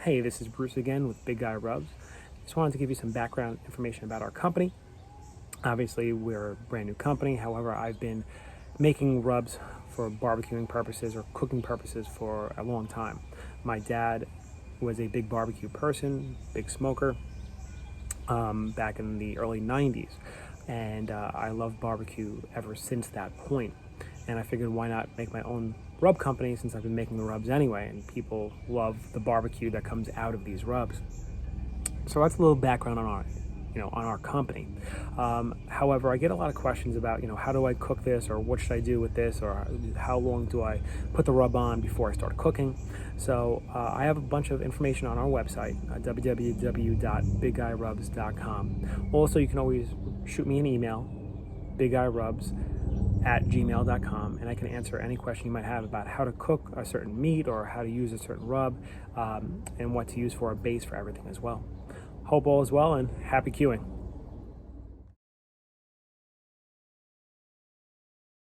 Hey, this is Bruce again with Big Guy Rubs. Just wanted to give you some background information about our company. Obviously, we're a brand new company. However, I've been making rubs for barbecuing purposes or cooking purposes for a long time. My dad was a big barbecue person, big smoker, back in the early 90s. And I loved barbecue ever since that point. And I figured, why not make my own rub company, since I've been making the rubs anyway, and people love the barbecue that comes out of these rubs. So that's a little background on our company. However, I get a lot of questions about, how do I cook this, or what should I do with this, or how long do I put the rub on before I start cooking. So I have a bunch of information on our website, www.bigguyrubs.com. Also, you can always shoot me an email, bigguyrubs@gmail.com, and I can answer any question you might have about how to cook a certain meat or how to use a certain rub, and what to use for a base for everything as well. Hope all is well, and happy queuing.